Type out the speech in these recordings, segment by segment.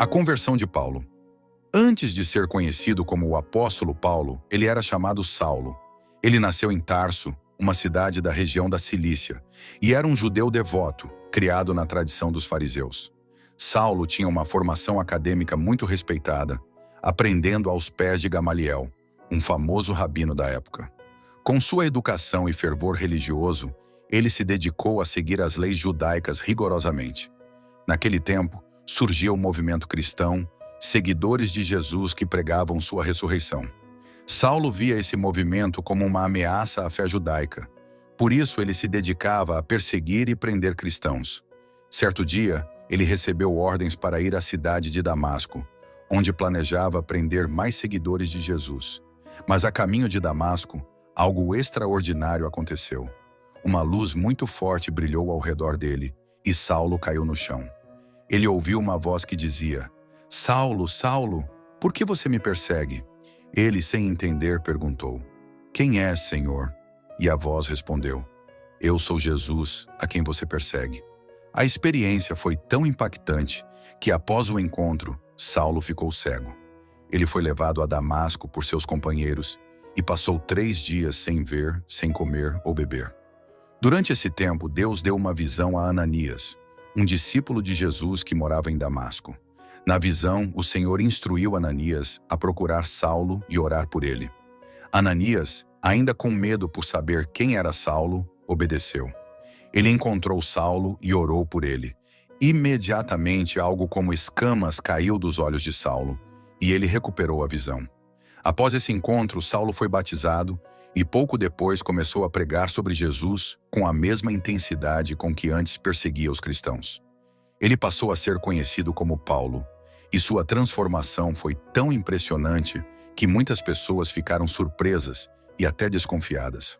A conversão de Paulo. Antes de ser conhecido como o apóstolo Paulo, ele era chamado Saulo. Ele nasceu em Tarso, uma cidade da região da Cilícia, e era um judeu devoto, criado na tradição dos fariseus. Saulo tinha uma formação acadêmica muito respeitada, aprendendo aos pés de Gamaliel, um famoso rabino da época. Com sua educação e fervor religioso, ele se dedicou a seguir as leis judaicas rigorosamente. Naquele tempo, surgia o movimento cristão, seguidores de Jesus que pregavam sua ressurreição. Saulo via esse movimento como uma ameaça à fé judaica. Por isso, ele se dedicava a perseguir e prender cristãos. Certo dia, ele recebeu ordens para ir à cidade de Damasco, onde planejava prender mais seguidores de Jesus. Mas a caminho de Damasco, algo extraordinário aconteceu. Uma luz muito forte brilhou ao redor dele, e Saulo caiu no chão. Ele ouviu uma voz que dizia: "Saulo, Saulo, por que você me persegue?" Ele, sem entender, perguntou: "Quem és, Senhor?" E a voz respondeu: "Eu sou Jesus, a quem você persegue." A experiência foi tão impactante que, após o encontro, Saulo ficou cego. Ele foi levado a Damasco por seus companheiros e passou 3 dias sem ver, sem comer ou beber. Durante esse tempo, Deus deu uma visão a Ananias, um discípulo de Jesus que morava em Damasco. Na visão, o Senhor instruiu Ananias a procurar Saulo e orar por ele. Ananias, ainda com medo por saber quem era Saulo, obedeceu. Ele encontrou Saulo e orou por ele. Imediatamente, algo como escamas caiu dos olhos de Saulo, e ele recuperou a visão. Após esse encontro, Saulo foi batizado e pouco depois começou a pregar sobre Jesus com a mesma intensidade com que antes perseguia os cristãos. Ele passou a ser conhecido como Paulo, e sua transformação foi tão impressionante que muitas pessoas ficaram surpresas e até desconfiadas.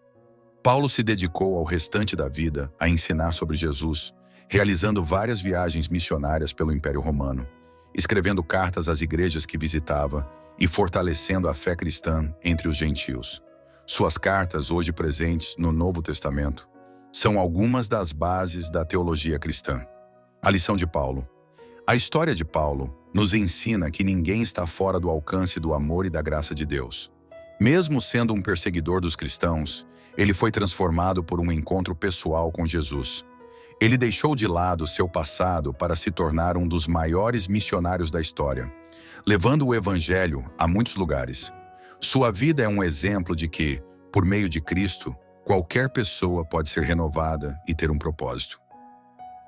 Paulo se dedicou ao restante da vida a ensinar sobre Jesus, realizando várias viagens missionárias pelo Império Romano, escrevendo cartas às igrejas que visitava e fortalecendo a fé cristã entre os gentios. Suas cartas, hoje presentes no Novo Testamento, são algumas das bases da teologia cristã. A lição de Paulo. A história de Paulo nos ensina que ninguém está fora do alcance do amor e da graça de Deus. Mesmo sendo um perseguidor dos cristãos, ele foi transformado por um encontro pessoal com Jesus. Ele deixou de lado seu passado para se tornar um dos maiores missionários da história, levando o evangelho a muitos lugares. Sua vida é um exemplo de que, por meio de Cristo, qualquer pessoa pode ser renovada e ter um propósito.